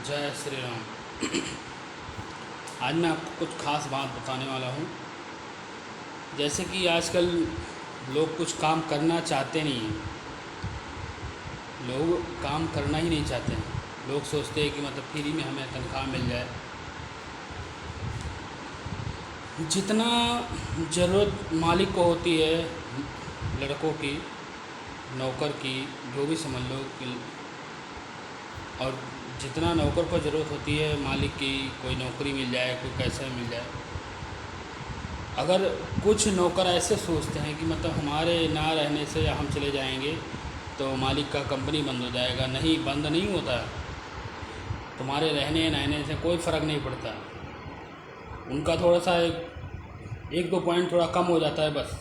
जय श्री राम। आज मैं आपको कुछ ख़ास बात बताने वाला हूँ। जैसे कि आजकल लोग कुछ काम करना चाहते नहीं हैं। लोग काम करना ही नहीं चाहते हैं। लोग सोचते हैं कि मतलब फ्री में हमें तनख्वाह मिल जाए। जितना ज़रूरत मालिक को होती है, लड़कों की, नौकर की, जो भी समझ लो कि, और जितना नौकर को ज़रूरत होती है मालिक की, कोई नौकरी मिल जाए, कोई कैसा मिल जाए। अगर कुछ नौकर ऐसे सोचते हैं कि मतलब हमारे ना रहने से या हम चले जाएंगे तो मालिक का कंपनी बंद हो जाएगा। नहीं, बंद नहीं होता। तुम्हारे रहने रहने से कोई फ़र्क नहीं पड़ता। उनका थोड़ा सा एक दो पॉइंट थोड़ा कम हो जाता है बस।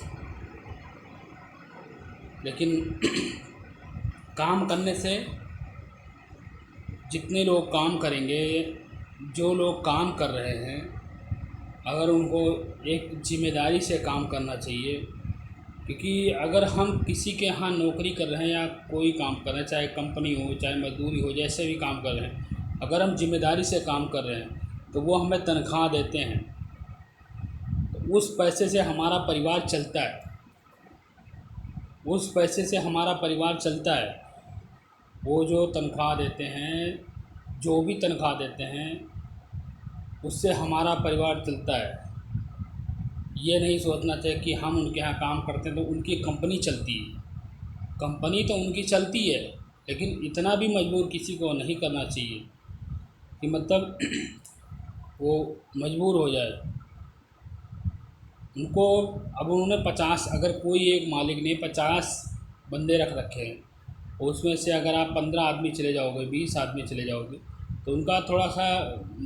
लेकिन काम करने से जितने लोग काम करेंगे, जो लोग काम कर रहे हैं, अगर उनको एक जिम्मेदारी से काम करना चाहिए। क्योंकि अगर हम किसी के यहाँ नौकरी कर रहे हैं या कोई काम कर रहे हैं, चाहे कंपनी हो, चाहे मजदूरी हो, जैसे भी काम कर रहे हैं, अगर हम जिम्मेदारी से काम कर रहे हैं तो वो हमें तनख्वाह देते हैं। तो उस पैसे से हमारा परिवार चलता है। उस पैसे से हमारा परिवार चलता है। वो जो तनख्वाह देते हैं, जो भी तनख्वाह देते हैं, उससे हमारा परिवार चलता है। ये नहीं सोचना चाहिए कि हम उनके यहाँ काम करते हैं तो उनकी कंपनी चलती है। कंपनी तो उनकी चलती है, लेकिन इतना भी मजबूर किसी को नहीं करना चाहिए कि मतलब वो मजबूर हो जाए। उनको अब उन्होंने 50, अगर कोई एक मालिक ने 50 बंदे रख रखे हैं, उसमें से अगर आप 15 आदमी चले जाओगे, 20 आदमी चले जाओगे, तो उनका थोड़ा सा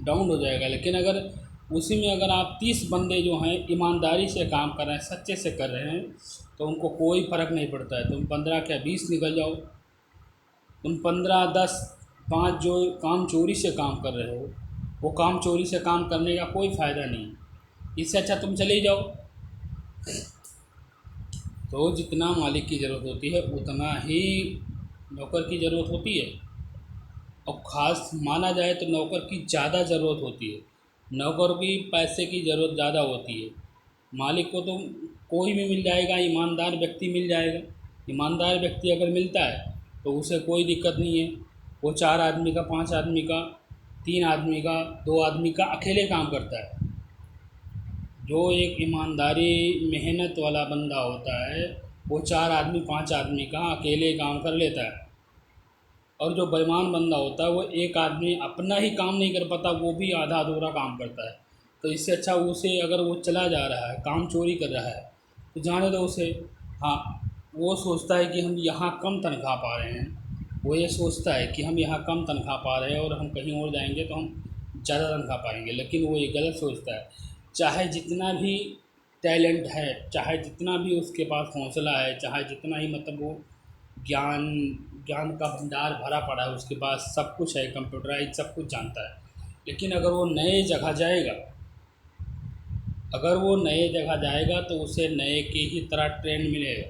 डाउन हो जाएगा। लेकिन अगर उसी में अगर आप 30 बंदे जो हैं ईमानदारी से काम कर रहे हैं, सच्चे से कर रहे हैं, तो उनको कोई फ़र्क नहीं पड़ता है। तुम 15 क्या 20 निकल जाओ, तुम 15, 10, 5 जो काम चोरी से काम कर रहे हो, वो काम चोरी से काम करने का कोई फ़ायदा नहीं है। इससे अच्छा तुम चले ही जाओ। तो जितना मालिक की ज़रूरत होती है उतना ही नौकर की ज़रूरत होती है। और ख़ास माना जाए तो नौकर की ज़्यादा ज़रूरत होती है। नौकर की पैसे की ज़रूरत ज़्यादा होती है। मालिक को तो कोई भी मिल जाएगा, ईमानदार व्यक्ति मिल जाएगा। ईमानदार व्यक्ति अगर मिलता है तो उसे कोई दिक्कत नहीं है। वो 4 आदमी का, 5 आदमी का, 3 आदमी का, 2 आदमी का अकेले काम करता है। जो एक ईमानदारी मेहनत वाला बंदा होता है, वो 4 आदमी, 5 आदमी का अकेले काम कर लेता है। और जो बेईमान बंदा होता है, वो एक आदमी अपना ही काम नहीं कर पाता, वो भी आधा अधूरा काम करता है। तो इससे अच्छा उसे, अगर वो चला जा रहा है, काम चोरी कर रहा है, तो जाने दो उसे। हाँ, वो सोचता है कि हम यहाँ कम तनख्वाह पा रहे हैं। वो ये सोचता है कि हम यहाँ कम तनख्वाह पा रहे हैं और हम कहीं और जाएंगे तो हम ज़्यादा तनख्वाह पाएंगे। लेकिन वो ये गलत सोचता है। चाहे जितना भी टैलेंट है, चाहे जितना भी उसके पास हौसला है, चाहे जितना ही मतलब वो ज्ञान ज्ञान का भंडार भरा पड़ा है उसके पास, सब कुछ है, कंप्यूटराइज सब कुछ जानता है। लेकिन अगर वो नए जगह जाएगा, अगर वो नए जगह जाएगा तो उसे नए की ही तरह ट्रेंड मिलेगा।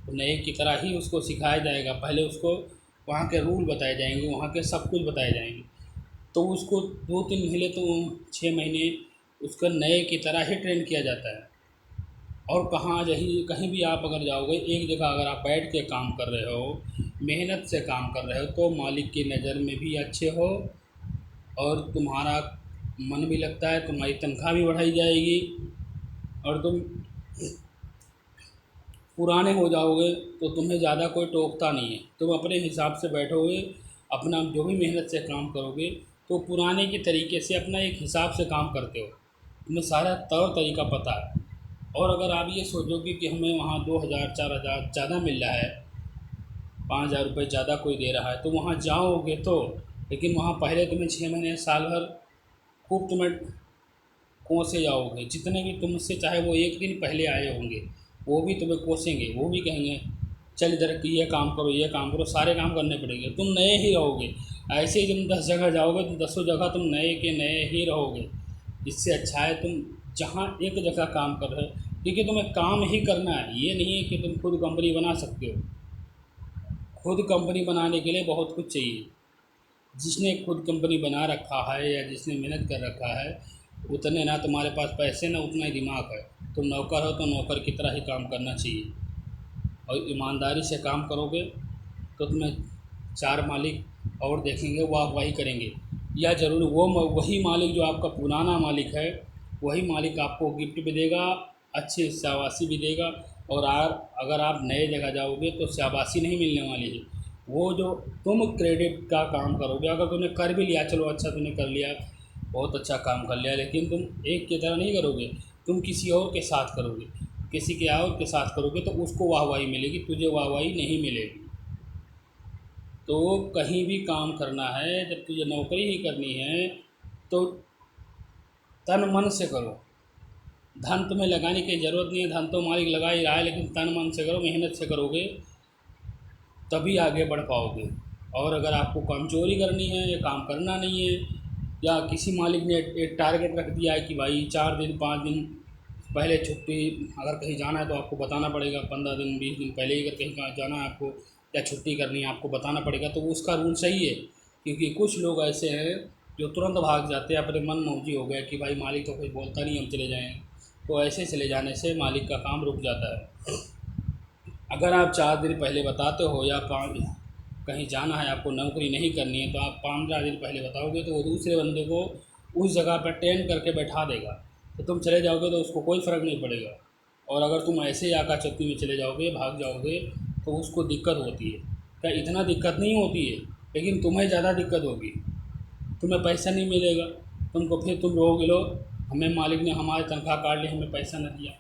तो नए की तरह ही उसको सिखाया जाएगा। पहले उसको वहाँ के रूल बताए जाएंगे, वहाँ के सब कुछ बताए जाएंगे। तो उसको 2-3 महीने तो 6 महीने उसका नए की तरह ही ट्रेन किया जाता है। और कहाँ यही कहीं भी आप अगर जाओगे, एक जगह अगर आप बैठ के काम कर रहे हो, मेहनत से काम कर रहे हो, तो मालिक की नज़र में भी अच्छे हो और तुम्हारा मन भी लगता है, तुम्हारी तनख्वाह भी बढ़ाई जाएगी और तुम पुराने हो जाओगे तो तुम्हें ज़्यादा कोई टोकता नहीं है। तुम अपने हिसाब से बैठोगे, अपना जो भी मेहनत से काम करोगे, तो पुराने के तरीके से अपना एक हिसाब से काम करते हो, तुम्हें सारा तौर तरीका पता है। और अगर आप ये सोचोगे कि हमें वहाँ 2000 4000 ज़्यादा मिल रहा है, 5000 रुपये ज़्यादा कोई दे रहा है, तो वहाँ जाओगे तो, लेकिन वहाँ पहले तुम्हें 6 महीने साल भर खूब तुम्हें कोसे जाओगे। जितने भी तुमसे चाहे वो एक दिन पहले आए होंगे, वो भी तुम्हें कोसेंगे। वो भी कहेंगे चल इधर कि ये काम करो, ये काम करो, सारे काम करने पड़ेंगे। तुम नए ही रहोगे। ऐसे ही तुम 10 जगह जाओगे तो 10 जगह तुम नए के नए ही रहोगे। इससे अच्छा है तुम जहाँ एक जगह काम कर रहे हो, क्योंकि तुम्हें काम ही करना है। ये नहीं है कि तुम खुद कंपनी बना सकते हो। खुद कंपनी बनाने के लिए बहुत कुछ चाहिए। जिसने खुद कंपनी बना रखा है या जिसने मेहनत कर रखा है, उतने ना तुम्हारे पास पैसे ना उतना ही दिमाग है। तुम नौकर हो तो नौकर की तरह ही काम करना चाहिए, और ईमानदारी से काम करोगे तो तुम्हें चार मालिक और देखेंगे, वाहवाही करेंगे। या ज़रूर वही मालिक जो आपका पुराना मालिक है, वही मालिक आपको गिफ्ट भी देगा, अच्छी शाबाशी भी देगा। और अगर आप नए जगह जाओगे तो शाबाशी नहीं मिलने वाली है, वो जो तुम क्रेडिट का काम करोगे। अगर तुमने कर भी लिया, चलो अच्छा तुमने कर लिया, बहुत अच्छा काम कर लिया, लेकिन तुम एक की तरह नहीं करोगे, तुम किसी और के साथ करोगे, किसी के और के साथ करोगे तो उसको वाहवाही मिलेगी, तुझे वाहवाही नहीं मिलेगी। तो कहीं भी काम करना है, जब तुझे नौकरी ही करनी है तो तन मन से करो। धन तुम्हें लगाने की ज़रूरत नहीं है, धन तो मालिक लगा ही रहा है, लेकिन तन मन से करो, मेहनत से करोगे तभी आगे बढ़ पाओगे। और अगर आपको कमचोरी करनी है या काम करना नहीं है, या किसी मालिक ने एक टारगेट रख दिया है कि भाई 4 दिन 5 दिन पहले छुट्टी, अगर कहीं जाना है तो आपको बताना पड़ेगा, 15 दिन 20 दिन पहले ही अगर कहीं कहाँ जाना है आपको या छुट्टी करनी है आपको बताना पड़ेगा, तो उसका रूल सही है। क्योंकि कुछ लोग ऐसे हैं जो तुरंत भाग जाते हैं, अपने मन मौजी हो गया कि भाई मालिक तो कोई बोलता नहीं, हम चले जाएँ, तो ऐसे चले जाने से मालिक का काम रुक जाता है। अगर आप 4 दिन पहले बताते हो या कहीं जाना है, आपको नौकरी नहीं करनी है, तो आप 15 दिन पहले बताओगे तो वो दूसरे बंदे को उस जगह पर ट्रेन करके बैठा देगा, तो तुम चले जाओगे तो उसको कोई फ़र्क नहीं पड़ेगा। और अगर तुम ऐसे ही आकाचक्की में चले जाओगे, भाग जाओगे, तो उसको दिक्कत होती है। क्या इतना दिक्कत नहीं होती है, लेकिन तुम्हें ज़्यादा दिक्कत होगी, तुम्हें पैसा नहीं मिलेगा, तुमको फिर तुम रोओगे, लो हमें मालिक ने हमारी तनख्वाह काट ली, हमें पैसा न दिया।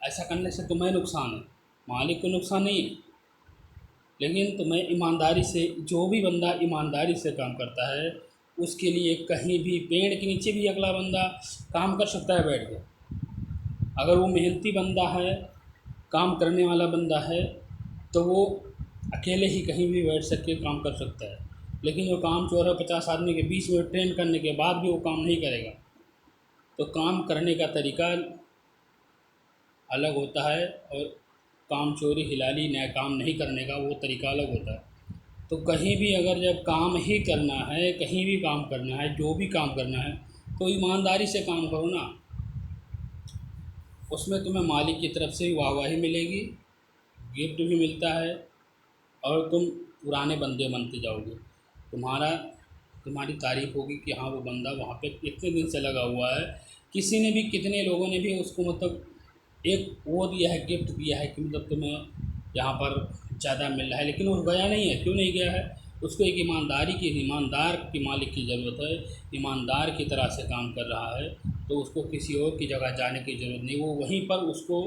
ऐसा करने से तुम्हें नुकसान है, मालिक को नुकसान नहीं है। लेकिन तुम्हें ईमानदारी से, जो भी बंदा ईमानदारी से काम करता है, उसके लिए कहीं भी पेड़ के नीचे भी अगला बंदा काम कर सकता है बैठ के। अगर वो मेहनती बंदा है, काम करने वाला बंदा है, तो वो अकेले ही कहीं भी बैठ सक के काम कर सकता है। लेकिन जो काम चोर है, 50 आदमी के बीच में ट्रेन करने के बाद भी वो काम नहीं करेगा। तो काम करने का तरीका अलग होता है, और काम चोरी हिलाली नया काम नहीं करने का वो तरीका अलग होता है। तो कहीं भी अगर जब काम ही करना है, कहीं भी काम करना है, जो भी काम करना है, तो ईमानदारी से काम करो ना। उसमें तुम्हें मालिक की तरफ से भी वाहवाही मिलेगी, गिफ्ट भी मिलता है, और तुम पुराने बंदे बनते जाओगे। तुम्हारा तुम्हारी तारीफ होगी कि हाँ वो बंदा वहाँ पे इतने दिन से लगा हुआ है। किसी ने भी, कितने लोगों ने भी उसको मतलब एक वो दिया है, गिफ्ट दिया है कि मतलब तुम्हें यहाँ पर ज़्यादा मिल रहा है, लेकिन वो गया नहीं है। क्यों नहीं गया है? उसको एक ईमानदार की मालिक की ज़रूरत है, ईमानदार की तरह से काम कर रहा है, तो उसको किसी और की जगह जाने की ज़रूरत नहीं। वो वहीं पर उसको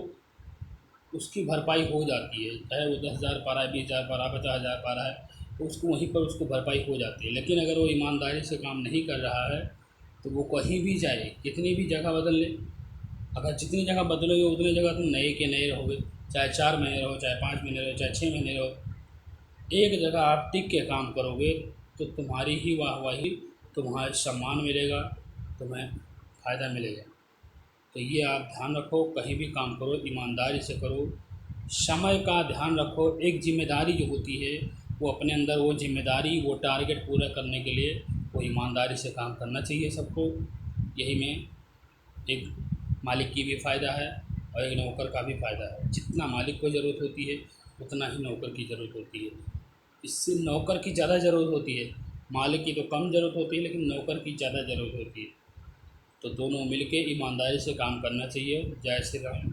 उसकी भरपाई हो जाती है, चाहे वो 10,000 पा रहा है, 20,000 पा रहा है, 50,000 पा रहा है, तो उसको वहीं पर उसको भरपाई हो जाती है। लेकिन अगर वो ईमानदारी से काम नहीं कर रहा है, तो वो कहीं भी जाए, कितनी भी जगह बदल ले, अगर जितनी जगह बदलोगे उतनी जगह तुम नए के नए रहोगे। चाहे 4 महीने रहो, चाहे 5 महीने रहो, चाहे 6 महीने रहो, एक जगह आप टिक के काम करोगे तो तुम्हारी ही वाहवाही, तुम्हारा सम्मान मिलेगा, तुम्हें फ़ायदा मिलेगा। तो ये आप ध्यान रखो, कहीं भी काम करो ईमानदारी से करो, समय का ध्यान रखो। एक जिम्मेदारी जो होती है, वो अपने अंदर वो जिम्मेदारी, वो टारगेट पूरा करने के लिए वो ईमानदारी से काम करना चाहिए सबको। यही में एक मालिक की भी फ़ायदा है और एक नौकर का भी फ़ायदा है। जितना मालिक को ज़रूरत होती है उतना ही नौकर की ज़रूरत होती है। इससे नौकर की ज़्यादा ज़रूरत होती है, मालिक की तो कम ज़रूरत होती है, लेकिन नौकर की ज़्यादा ज़रूरत होती है। तो दोनों मिलके ईमानदारी से काम करना चाहिए। जय श्री राम।